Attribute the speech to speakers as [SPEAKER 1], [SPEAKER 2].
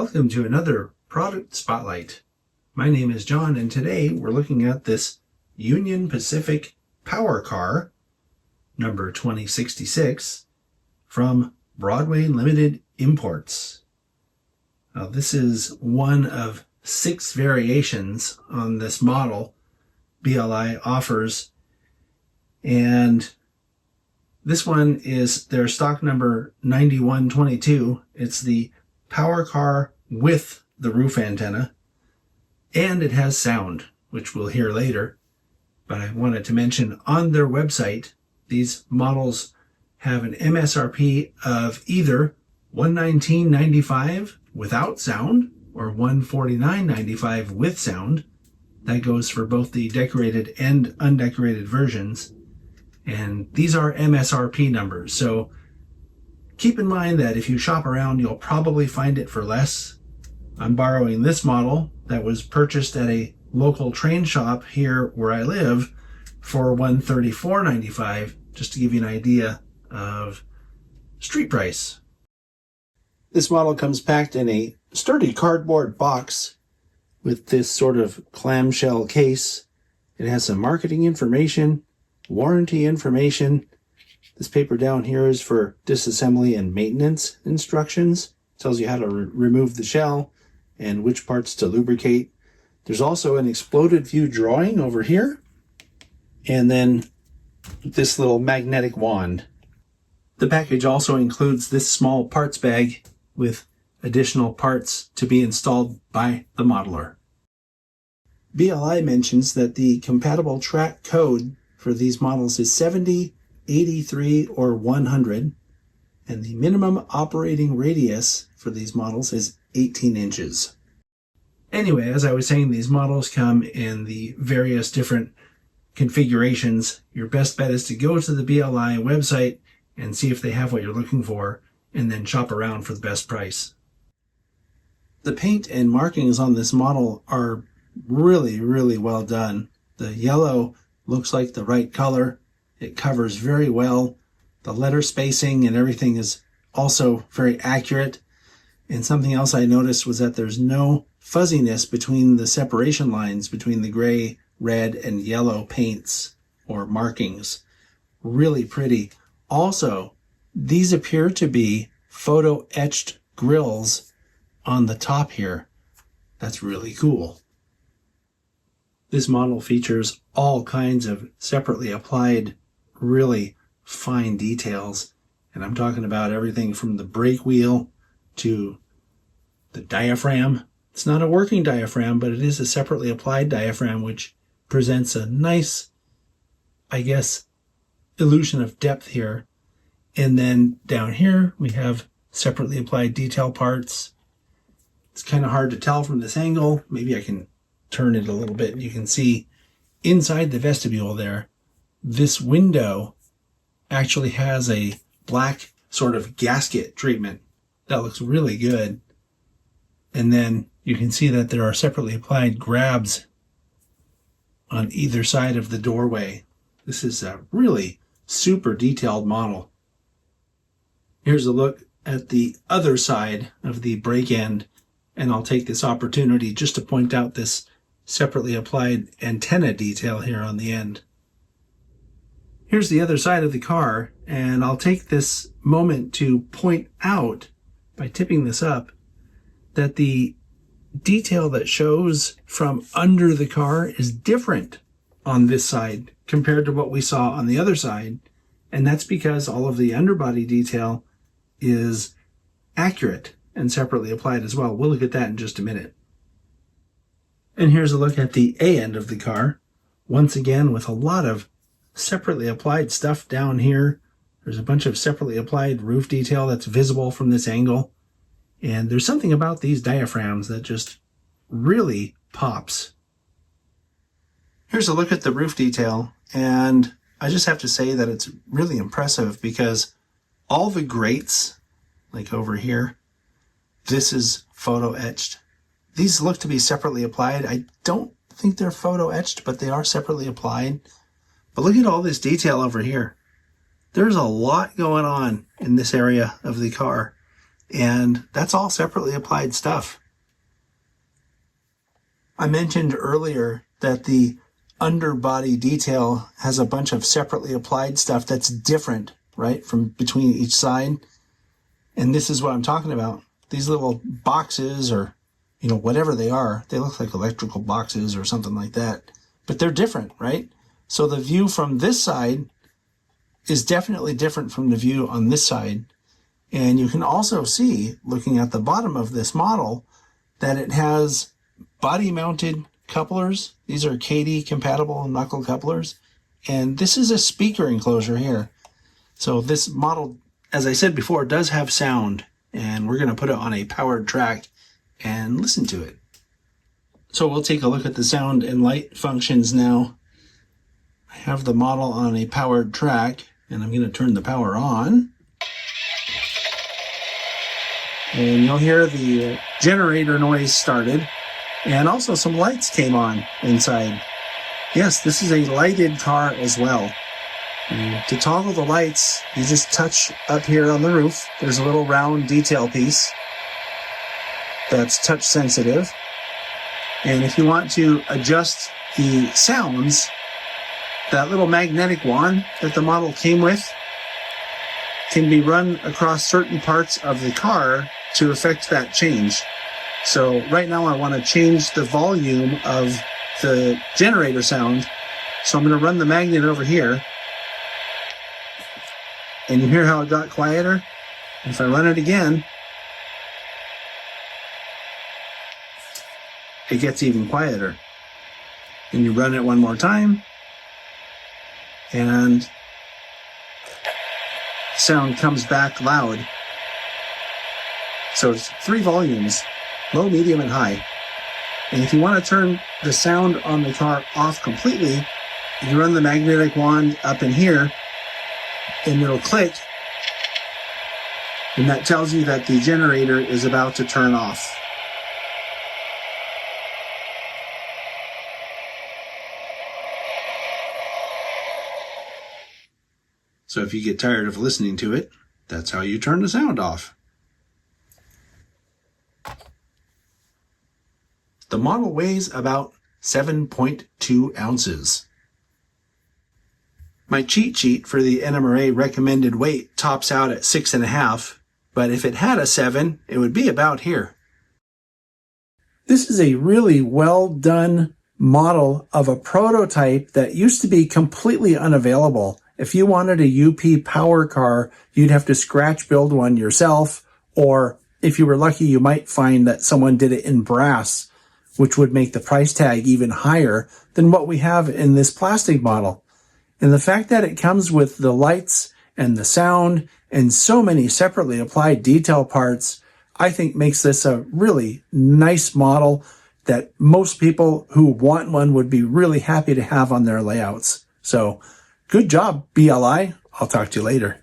[SPEAKER 1] Welcome to another product spotlight. My name is John, and today we're looking at this Union Pacific Power Car, number 2066, from Broadway Limited Imports. Now, this is one of 6 variations on this model BLI offers, and this one is their stock number 9122. It's the Power Car with the roof antenna, and it has sound, which we'll hear later. But I wanted to mention on their website, these models have an MSRP of either $119.95 without sound or $149.95 with sound. That goes for both the decorated and undecorated versions. And these are MSRP numbers, so keep in mind that if you shop around, you'll probably find it for less. I'm borrowing this model that was purchased at a local train shop here where I live for $134.95, just to give you an idea of street price. This model comes packed in a sturdy cardboard box with this sort of clamshell case. It has some marketing information, warranty information. This paper down here is for disassembly and maintenance instructions. It tells you how to remove the shell and which parts to lubricate. There's also an exploded view drawing over here, and then this little magnetic wand. The package also includes this small parts bag with additional parts to be installed by the modeler. BLI mentions that the compatible track code for these models is 70, 83, or 100, and the minimum operating radius for these models is 18 inches. Anyway, as I was saying, these models come in the various different configurations. Your best bet is to go to the BLI website and see if they have what you're looking for, and then shop around for the best price. The paint and markings on this model are really, really well done. The yellow looks like the right color. It covers very well. The letter spacing and everything is also very accurate. And something else I noticed was that there's no fuzziness between the separation lines between the gray, red, and yellow paints or markings. Really pretty. Also, these appear to be photo etched grills on the top here. That's really cool. This model features all kinds of separately applied, really fine details. And I'm talking about everything from the brake wheel to the diaphragm. It's not a working diaphragm, but it is a separately applied diaphragm, which presents a nice, I guess, illusion of depth here. And then down here, we have separately applied detail parts. It's kind of hard to tell from this angle. Maybe I can turn it a little bit and you can see inside the vestibule there, this window actually has a black sort of gasket treatment that looks really good. And then you can see that there are separately applied grabs on either side of the doorway. This is a really super detailed model. Here's a look at the other side of the brake end, and I'll take this opportunity just to point out this separately applied antenna detail here on the end. Here's the other side of the car, and I'll take this moment to point out, by tipping this up, that the detail that shows from under the car is different on this side compared to what we saw on the other side, and that's because all of the underbody detail is accurate and separately applied as well. We'll look at that in just a minute. And here's a look at the A end of the car, once again with a lot of separately applied stuff down here. There's a bunch of separately applied roof detail that's visible from this angle. And there's something about these diaphragms that just really pops. Here's a look at the roof detail, and I just have to say that it's really impressive because all the grates, like over here, this is photo etched. These look to be separately applied. I don't think they're photo etched, but they are separately applied. But look at all this detail over here. There's a lot going on in this area of the car. and that's all separately applied stuff. I mentioned earlier that the underbody detail has a bunch of separately applied stuff that's different, right, from between each side. And this is what I'm talking about. These little boxes, or, whatever they are, they look like electrical boxes or something like that. But they're different, right? So the view from this side is definitely different from the view on this side. And you can also see, looking at the bottom of this model, that it has body-mounted couplers. These are Kadee compatible knuckle couplers. And this is a speaker enclosure here. So this model, as I said before, does have sound. And we're going to put it on a powered track and listen to it. So we'll take a look at the sound and light functions now. I have the model on a powered track, and I'm going to turn the power on. And you'll hear the generator noise started, and also some lights came on inside. Yes, this is a lighted car as well. And to toggle the lights, you just touch up here on the roof. There's a little round detail piece that's touch sensitive. And if you want to adjust the sounds, that little magnetic wand that the model came with can be run across certain parts of the car to affect that change. So right now I want to change the volume of the generator sound. So I'm going to run the magnet over here. And you hear how it got quieter? If I run it again, it gets even quieter. And you run it one more time, and sound comes back loud. So it's 3 volumes, low, medium, and high. And if you want to turn the sound on the car off completely, you run the magnetic wand up in here, and it'll click, and that tells you that the generator is about to turn off. So if you get tired of listening to it, that's how you turn the sound off. The model weighs about 7.2 ounces. My cheat sheet for the NMRA recommended weight tops out at 6.5, but if it had a 7, it would be about here. This is a really well done model of a prototype that used to be completely unavailable. If you wanted a UP power car, you'd have to scratch build one yourself, or if you were lucky, you might find that someone did it in brass, which would make the price tag even higher than what we have in this plastic model. And the fact that it comes with the lights and the sound and so many separately applied detail parts, I think makes this a really nice model that most people who want one would be really happy to have on their layouts. So good job, BLI. I'll talk to you later.